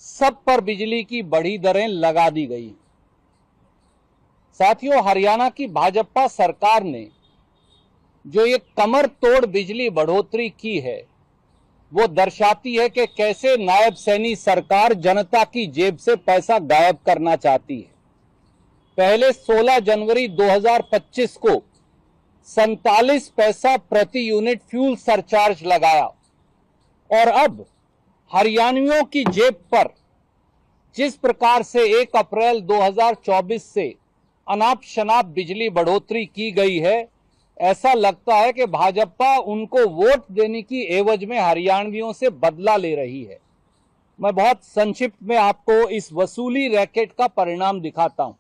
सब पर बिजली की बढ़ी दरें लगा दी गई। साथियों, हरियाणा की भाजपा सरकार ने जो ये कमर तोड़ बिजली बढ़ोतरी की है, वो दर्शाती है कि कैसे नायब सैनी सरकार जनता की जेब से पैसा गायब करना चाहती है। पहले 16 जनवरी 2025 को 47 पैसा प्रति यूनिट फ्यूल सरचार्ज लगाया और अब हरियाणवियों की जेब पर जिस प्रकार से 1 अप्रैल 2024 से अनाप शनाप बिजली बढ़ोतरी की गई है, ऐसा लगता है कि भाजपा उनको वोट देने की एवज में हरियाणवियों से बदला ले रही है। मैं बहुत संक्षिप्त में आपको इस वसूली रैकेट का परिणाम दिखाता हूं।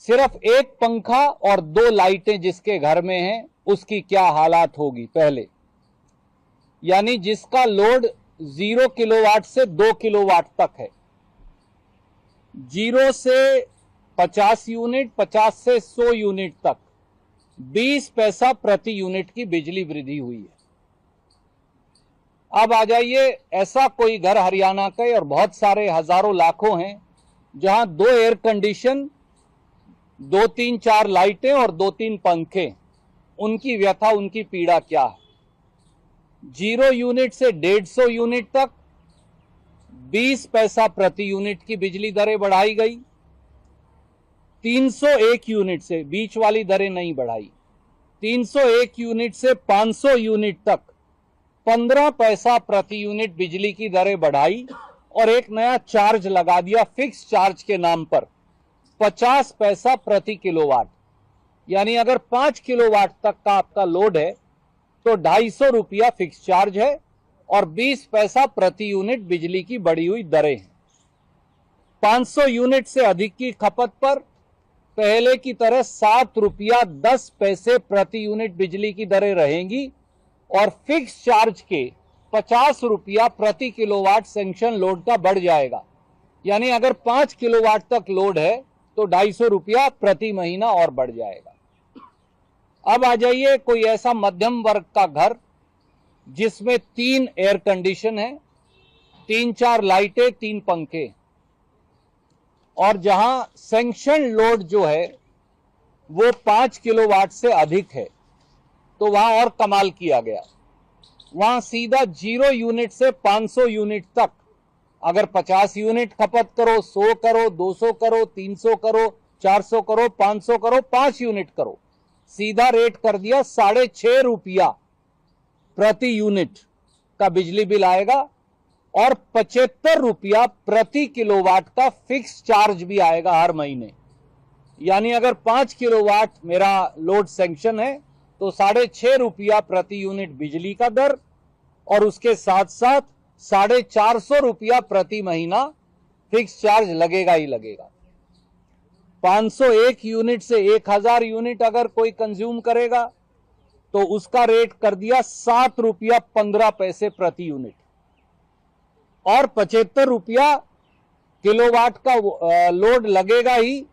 सिर्फ एक पंखा और 2 लाइटें जिसके घर में हैं, उसकी क्या हालात होगी। पहले यानी जिसका लोड 0 किलोवाट से 2 किलोवाट तक है, 0 से 50 यूनिट, 50 से 100 यूनिट तक 20 पैसा प्रति यूनिट की बिजली वृद्धि हुई है। अब आ जाइए, ऐसा कोई घर हरियाणा के और बहुत सारे हजारों लाखों हैं जहां 2 एयर कंडीशन, 2-3-4 लाइटें और 2-3 पंखे, उनकी व्यथा, उनकी पीड़ा क्या है। 0 यूनिट से 150 यूनिट तक 20 पैसा प्रति यूनिट की बिजली दरें बढ़ाई गई। 301 यूनिट से, बीच वाली दरें नहीं बढ़ाई, 301 यूनिट से 500 यूनिट तक 15 पैसा प्रति यूनिट बिजली की दरें बढ़ाई और एक नया चार्ज लगा दिया फिक्स चार्ज के नाम पर, 50 पैसा प्रति किलोवाट। यानी अगर 5 किलोवाट तक का आपका लोड है तो 250 रुपया फिक्स चार्ज है और 20 पैसा प्रति यूनिट बिजली की बढ़ी हुई दरें हैं। 500 यूनिट से अधिक की खपत पर पहले की तरह 7 रुपया 10 पैसे प्रति यूनिट बिजली की दरें रहेंगी और फिक्स चार्ज के 50 रुपया प्रति किलोवाट सैंक्शन लोड का बढ़ जाएगा। यानी अगर 5 किलोवाट तक लोड है तो 250 रुपया प्रति महीना और बढ़ जाएगा। अब आ जाइए, कोई ऐसा मध्यम वर्ग का घर जिसमें 3 एयर कंडीशन है, 3-4 लाइटें, 3 पंखे, और जहां सैंक्शन लोड जो है वो 5 किलोवाट से अधिक है, तो वहां और कमाल किया गया। वहां सीधा 0 यूनिट से 500 यूनिट तक अगर 50 यूनिट खपत करो, 100 करो, 200 करो, 300 करो, 400 करो, 500 करो, 5 यूनिट करो, सीधा रेट कर दिया 6.5 रुपया प्रति यूनिट का बिजली बिल आएगा और 75 रुपया प्रति किलोवाट का फिक्स चार्ज भी आएगा हर महीने। यानी अगर 5 किलोवाट मेरा लोड सैंक्शन है तो 6.5 रुपया प्रति यूनिट बिजली का दर और उसके साथ साथ 450 रुपया प्रति महीना फिक्स चार्ज लगेगा ही लगेगा। 501 यूनिट से 1000 यूनिट अगर कोई कंज्यूम करेगा तो उसका रेट कर दिया 7 रुपया 15 पैसे प्रति यूनिट और 75 रुपया किलोवाट का लोड लगेगा ही।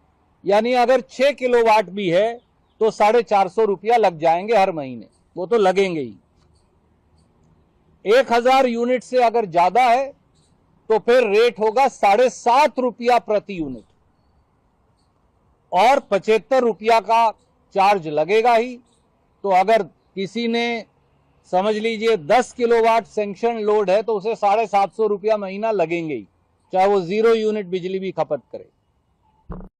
यानी अगर 6 किलोवाट भी है तो 450 रुपया लग जाएंगे हर महीने, वो तो लगेंगे ही। 1000 यूनिट से अगर ज्यादा है तो फिर रेट होगा 7.5 रुपया प्रति यूनिट और 75 रुपया का चार्ज लगेगा ही। तो अगर किसी ने समझ लीजिए 10 किलोवाट सैंक्शन लोड है तो उसे 750 रुपया महीना लगेंगे ही, चाहे वो 0 यूनिट बिजली भी खपत करे।